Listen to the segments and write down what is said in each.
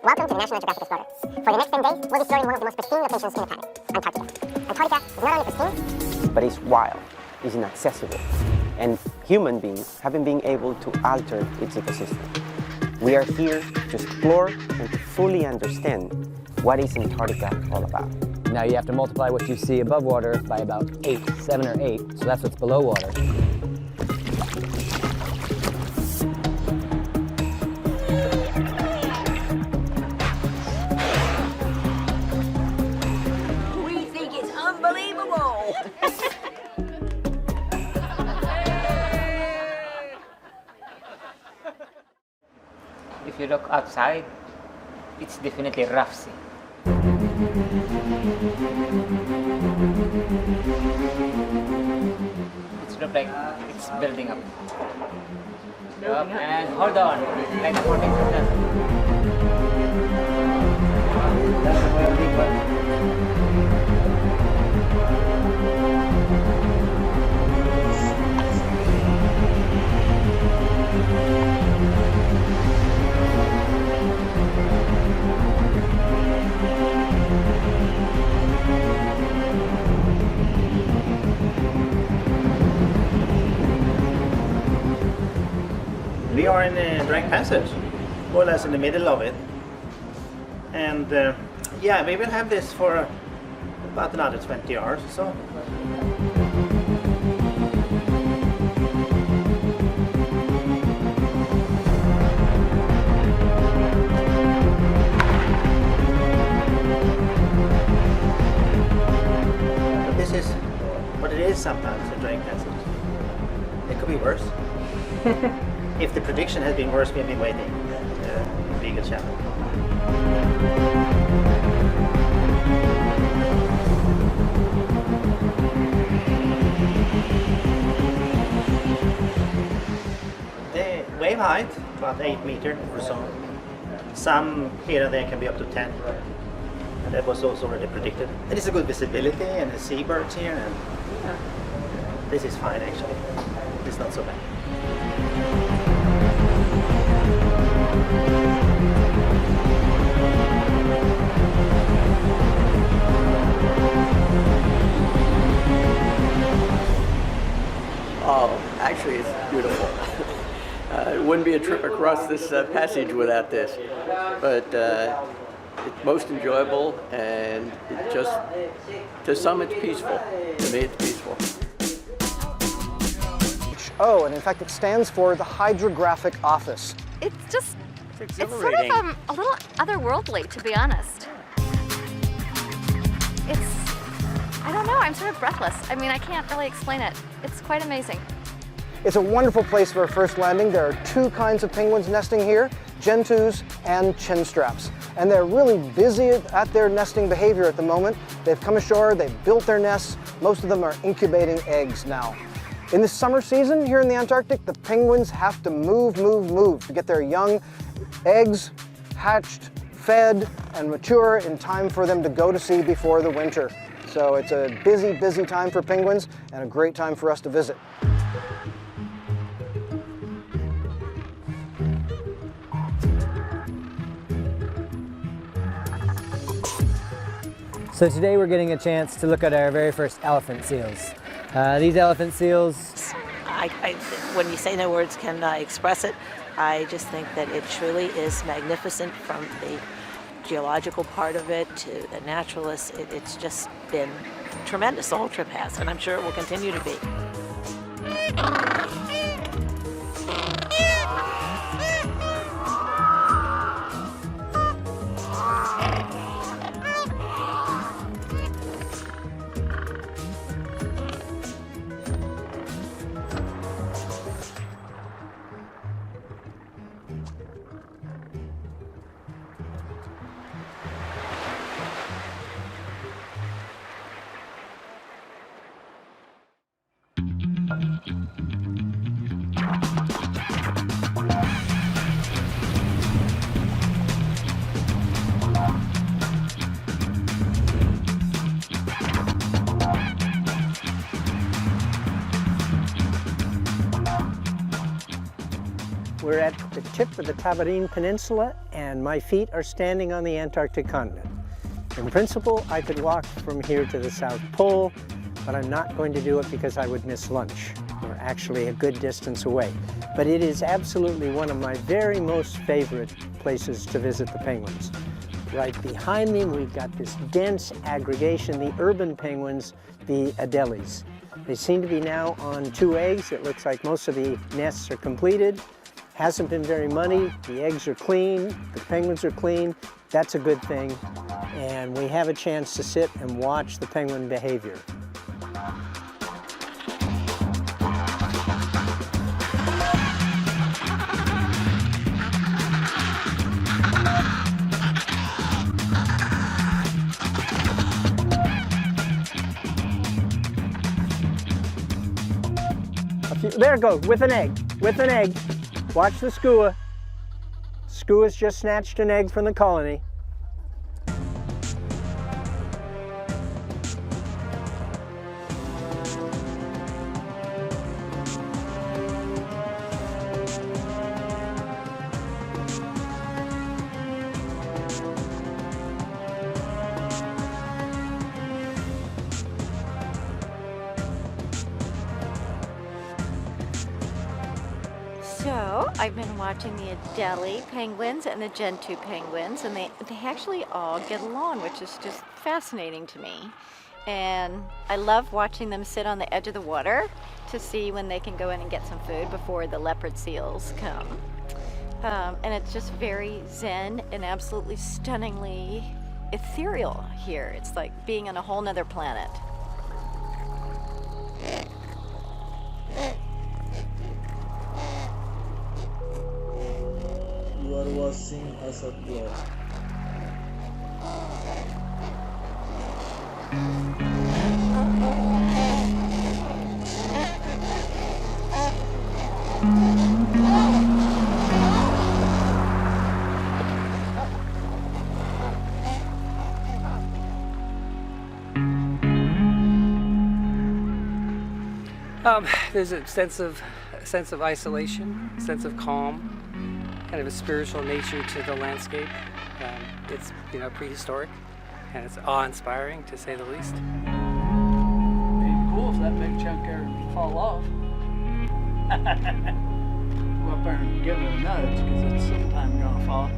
Welcome to the National Geographic Explorer. For the next 10 days, we'll be exploring one of the most pristine locations in the planet, Antarctica. Antarctica is not only pristine, but it's wild, it's inaccessible, and human beings haven't been able to alter its ecosystem. We are here to explore and to fully understand what is Antarctica all about. Now you have to multiply what you see above water by about 8, 7 or 8, so that's what's below water. We think it's unbelievable! If you look outside, it's definitely rough sea. It looks like it's building up. And hold on, like a 14 We are in the Drake Passage, more or less in the middle of it. And yeah, we will have this for about another 20 hours or so. But this is what it is sometimes, the Drake Passage. It could be worse. If the prediction had been worse, we'd be waiting Beagle Channel. The wave height, about 8 meters or so. Some here and there can be up to 10. And that was also already predicted. It is a good visibility and the seabirds here. And this is fine actually. It's not so bad. Oh, actually it's beautiful. It wouldn't be a trip across this passage without this, but it's most enjoyable, and it just, to some it's peaceful. To me it's peaceful. Oh, and in fact it stands for the Hydrographic Office. It's sort of a little otherworldly, to be honest. I don't know, I'm sort of breathless. I mean, I can't really explain it. It's quite amazing. It's a wonderful place for a first landing. There are two kinds of penguins nesting here, gentoos and chinstraps. And they're really busy at their nesting behavior at the moment. They've come ashore, they've built their nests. Most of them are incubating eggs now. In the summer season here in the Antarctic, the penguins have to move to get their young eggs hatched, fed, and mature in time for them to go to sea before the winter. So it's a busy time for penguins and a great time for us to visit. So today we're getting a chance to look at our very first elephant seals. These elephant seals... When you say no words can express it, I just think that it truly is magnificent, from the geological part of it to the naturalists. It's just been tremendous. The whole trip has, and I'm sure it will continue to be. We're at the tip of the Antarctic Peninsula, and my feet are standing on the Antarctic continent. In principle, I could walk from here to the South Pole, but I'm not going to do it because I would miss lunch. We're actually a good distance away. But it is absolutely one of my very most favorite places to visit the penguins. Right behind me, we've got this dense aggregation, the urban penguins, the Adelis. They seem to be now on 2 eggs. It looks like most of the nests are completed. Hasn't been very muddy. The eggs are clean. The penguins are clean. That's a good thing. And we have a chance to sit and watch the penguin behavior. There it goes, with an egg, with an egg. Watch the skua. Skua's just snatched an egg from the colony. So I've been watching the Adelie penguins and the Gentoo penguins, and they actually all get along, which is just fascinating to me. And I love watching them sit on the edge of the water to see when they can go in and get some food before the leopard seals come. And it's just very zen and absolutely stunningly ethereal here. It's like being on a whole nother planet. You are watching Asad vlog. There's a sense of isolation, a sense of calm, kind of a spiritual nature to the landscape. It's prehistoric, and it's awe-inspiring to say the least. It'd be cool if that big chunk there would fall off. Go up there and give it a nudge, because it's sometime gonna fall.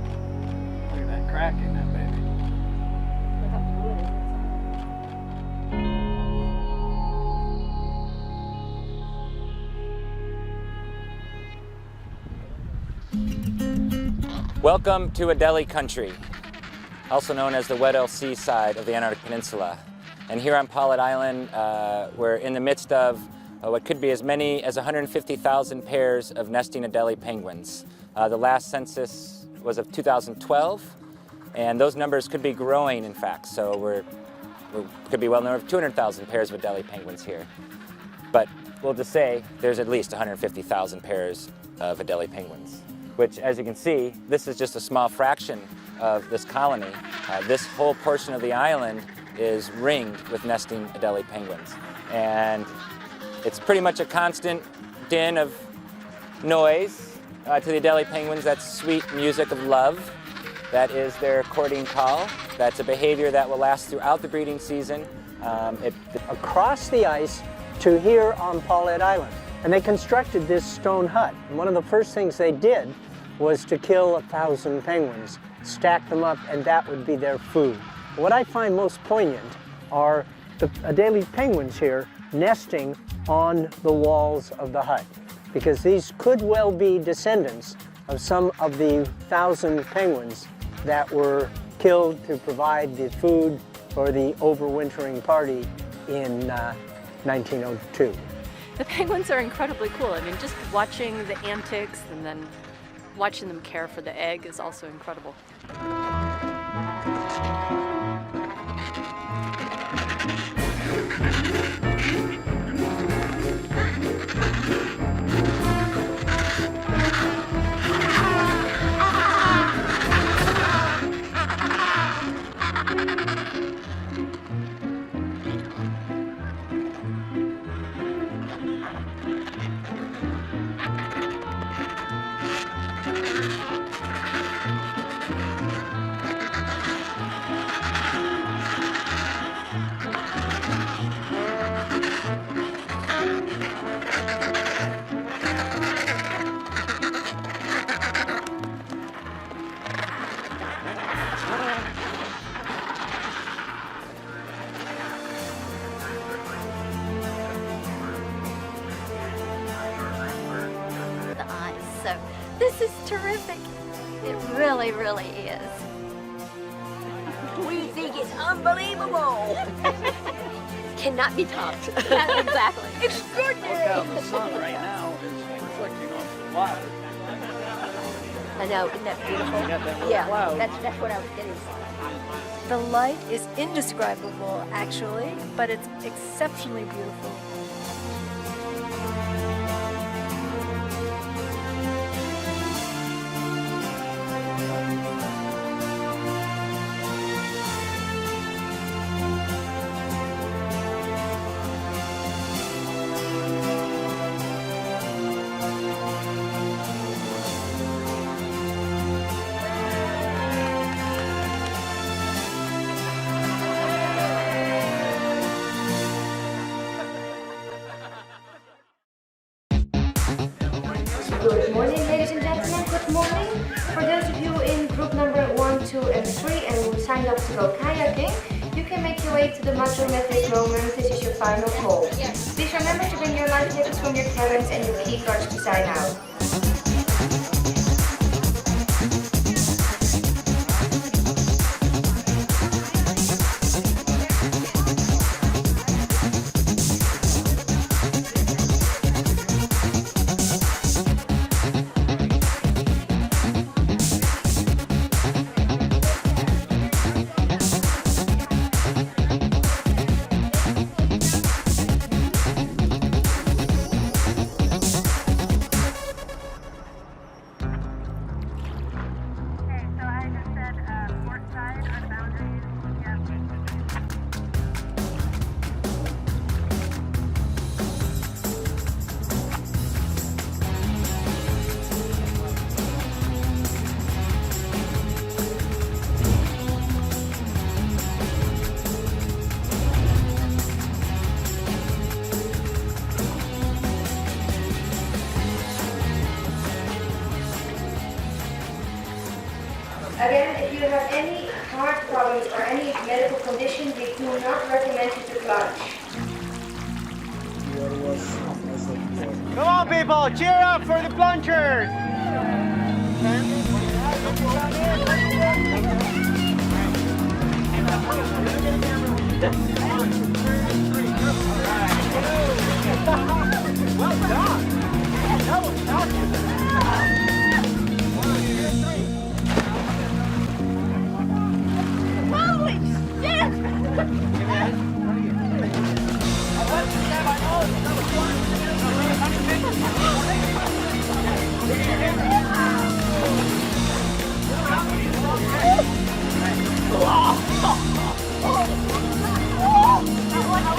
Look at that crack in that baby. Welcome to Adelie country, also known as the Weddell Sea side of the Antarctic Peninsula. And here on Paulet Island, we're in the midst of what could be as many as 150,000 pairs of nesting Adelie penguins. The last census was of 2012, and those numbers could be growing, in fact. So we could be well over 200,000 pairs of Adelie penguins here. But we'll just say there's at least 150,000 pairs of Adelie penguins, which, as you can see, this is just a small fraction of this colony. This whole portion of the island is ringed with nesting Adelie penguins. And it's pretty much a constant din of noise to the Adelie penguins. That's sweet music of love. That is their courting call. That's a behavior that will last throughout the breeding season. Across the ice to here on Paulet Island. And they constructed this stone hut. And one of the first things they did was to kill 1,000 penguins, stack them up, and that would be their food. What I find most poignant are the Adelie penguins here nesting on the walls of the hut, because these could well be descendants of some of the 1,000 penguins that were killed to provide the food for the overwintering party in 1902. The penguins are incredibly cool. I mean, just watching the antics and then watching them care for the egg is also incredible. This is terrific. It really, really is. We think it's unbelievable. Cannot be topped. Exactly. Extraordinary. Look out, the sun right now is reflecting off the water. I know, isn't that beautiful? You got that little Yeah, cloud. that's what I was getting. The light is indescribable, actually, but it's exceptionally beautiful. Good morning, ladies and gentlemen. Good morning. For those of you in group number 1, 2, and 3 and who signed up to go kayaking, you can make your way to the mushroom at this moment. This is your final call. Please remember to bring your life jackets from your cabins and your key cards to sign out. Again, if you have any heart problems or any medical condition, we do not recommend you to plunge. Come on, people, cheer up for the plungers! Well done! That was awesome. Holy shit!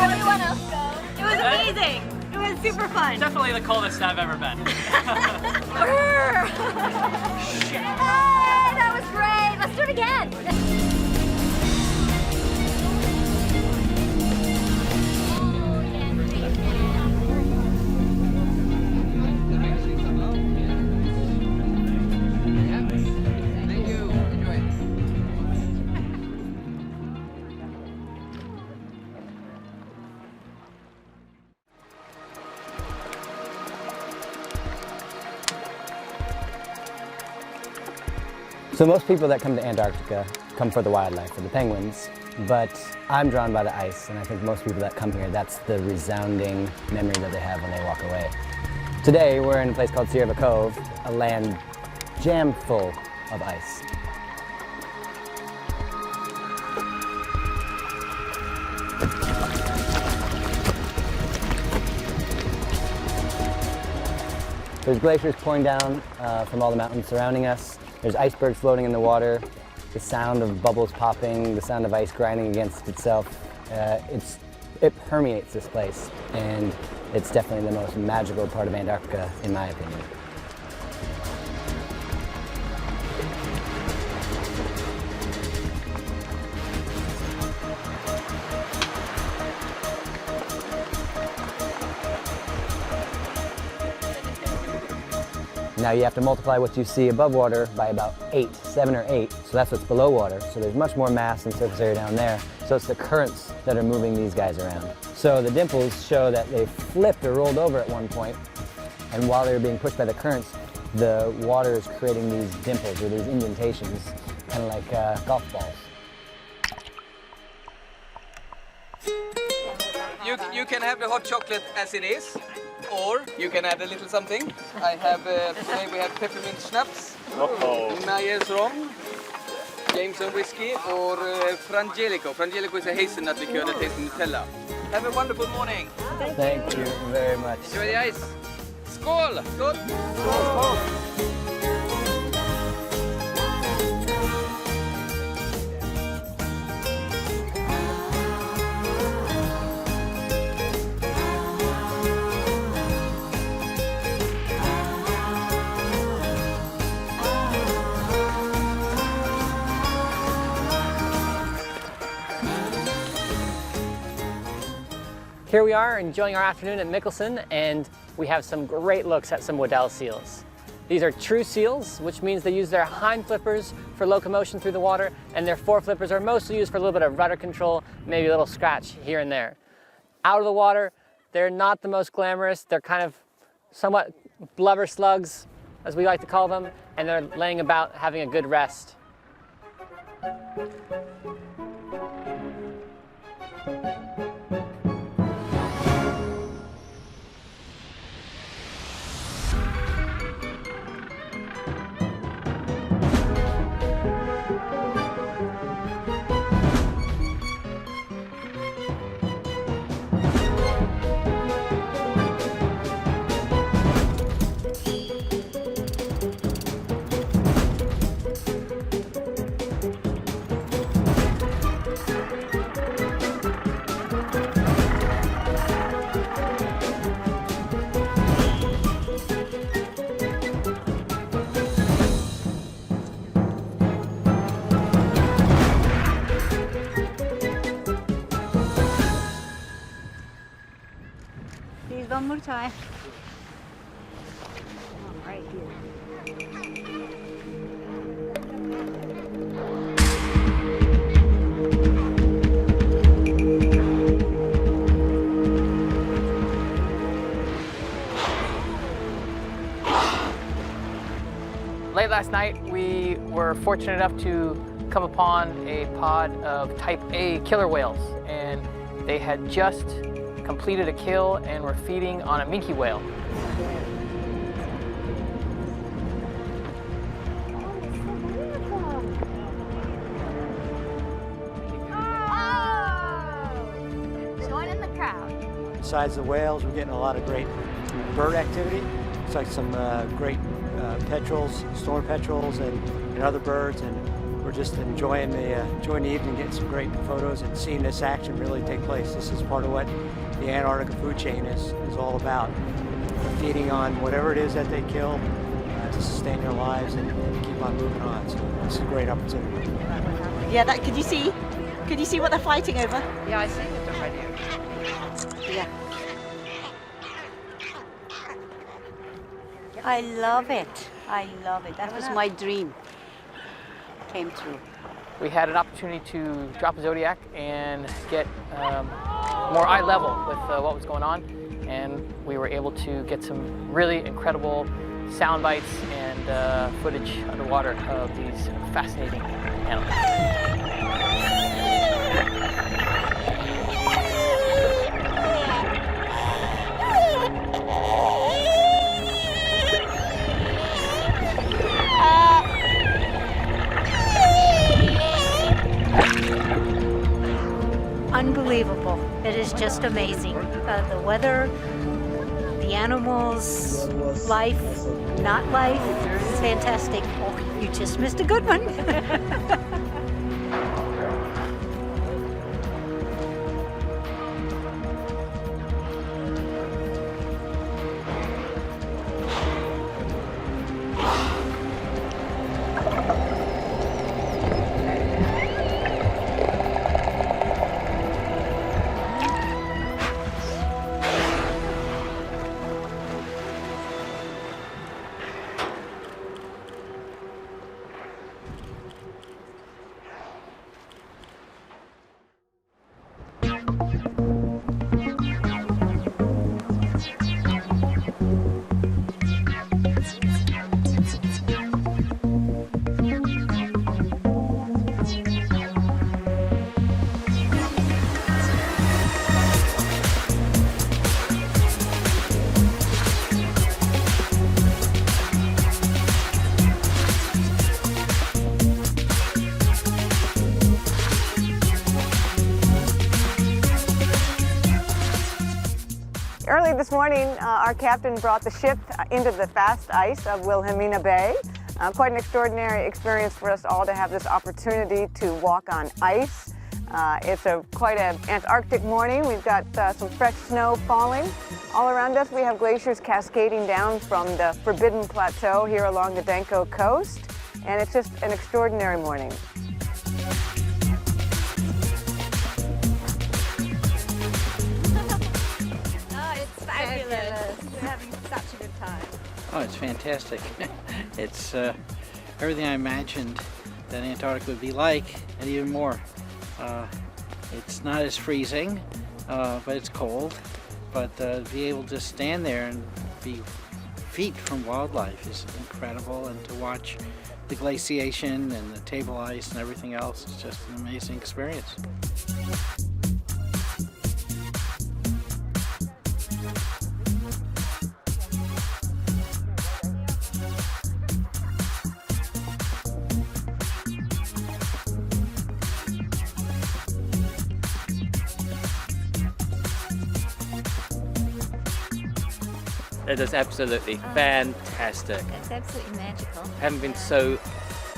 Everyone else go. It was amazing. It was super fun. Definitely the coldest I've ever been. Hey, that was great. Let's do it again. So most people that come to Antarctica come for the wildlife, for the penguins, but I'm drawn by the ice, and I think most people that come here, that's the resounding memory that they have when they walk away. Today, we're in a place called Sierra Cove, a land jam full of ice. There's glaciers pouring down from all the mountains surrounding us. There's icebergs floating in the water, the sound of bubbles popping, the sound of ice grinding against itself. It permeates this place, and it's definitely the most magical part of Antarctica, in my opinion. Now you have to multiply what you see above water by about 7 or 8, so that's what's below water. So there's much more mass and surface area down there. So it's the currents that are moving these guys around. So the dimples show that they flipped or rolled over at one point, and while they were being pushed by the currents, the water is creating these dimples or these indentations, kind of like golf balls. You can have the hot chocolate as it is, or you can add a little something. I have, today we have peppermint schnapps, Myers rum, Jameson whiskey, or Frangelico. Frangelico is a hazelnut liqueur that tastes Nutella. Have a wonderful morning. Thank you very much. Enjoy the ice. Skål! Skål! Skål! Here we are enjoying our afternoon at Mikkelsen, and we have some great looks at some Waddell seals. These are true seals, which means they use their hind flippers for locomotion through the water, and their fore flippers are mostly used for a little bit of rudder control, maybe a little scratch here and there. Out of the water, they're not the most glamorous. They're kind of somewhat blubber slugs, as we like to call them, and they're laying about having a good rest. One more time. Right here. Late last night, we were fortunate enough to come upon a pod of type A killer whales, and they had just completed a kill and were feeding on a minke whale. Join in the crowd. Besides the whales, we're getting a lot of great bird activity. It's like some great petrels, storm petrels, and other birds, and we're just enjoying the evening, getting some great photos and seeing this action really take place. This is part of what the Antarctica food chain is all about. Feeding on whatever it is that they kill to sustain their lives and keep on moving on. So it's a great opportunity. Yeah, that could you see? Could you see what they're fighting over? Yeah, I see what they're fighting over. Yeah. I love it. I love it. That was my dream. Came true. We had an opportunity to drop a Zodiac and get more eye level with what was going on, and we were able to get some really incredible sound bites and footage underwater of these fascinating animals. Unbelievable. It is just amazing. The weather, the animals, life, not life, it's fantastic. Oh, you just missed a good one. This morning, our captain brought the ship into the fast ice of Wilhelmina Bay. Quite an extraordinary experience for us all to have this opportunity to walk on ice. It's quite an Antarctic morning. We've got some fresh snow falling. All around us we have glaciers cascading down from the Forbidden Plateau here along the Danko coast. And it's just an extraordinary morning. It's fabulous. We're having such a good time. Oh, it's fantastic. It's everything I imagined that Antarctica would be like, and even more. It's not as freezing, but it's cold. But to be able to stand there and be feet from wildlife is incredible, and to watch the glaciation and the table ice and everything else is just an amazing experience. It is absolutely fantastic. It's absolutely magical. I haven't been so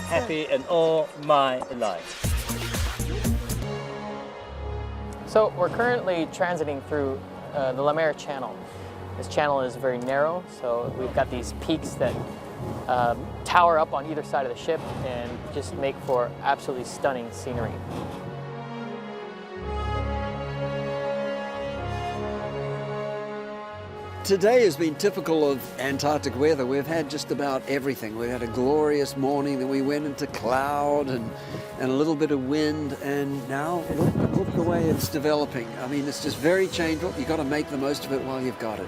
happy in all my life. So we're currently transiting through the La Mer Channel. This channel is very narrow, so we've got these peaks that tower up on either side of the ship and just make for absolutely stunning scenery. Today has been typical of Antarctic weather. We've had just about everything. We had a glorious morning, then we went into cloud and a little bit of wind, and now look the way it's developing. I mean, it's just very changeable. You've got to make the most of it while you've got it.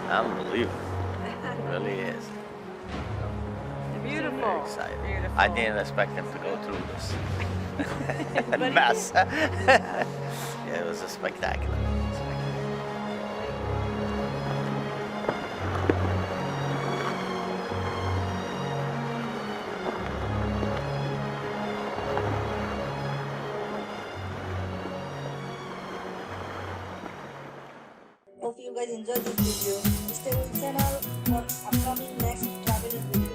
Unbelievable. It really is. Beautiful. Very excited. Beautiful. I didn't expect them to go through this mess. Yeah, it was a spectacular. Hope you guys enjoyed this video. Stay with the channel for upcoming next travel video.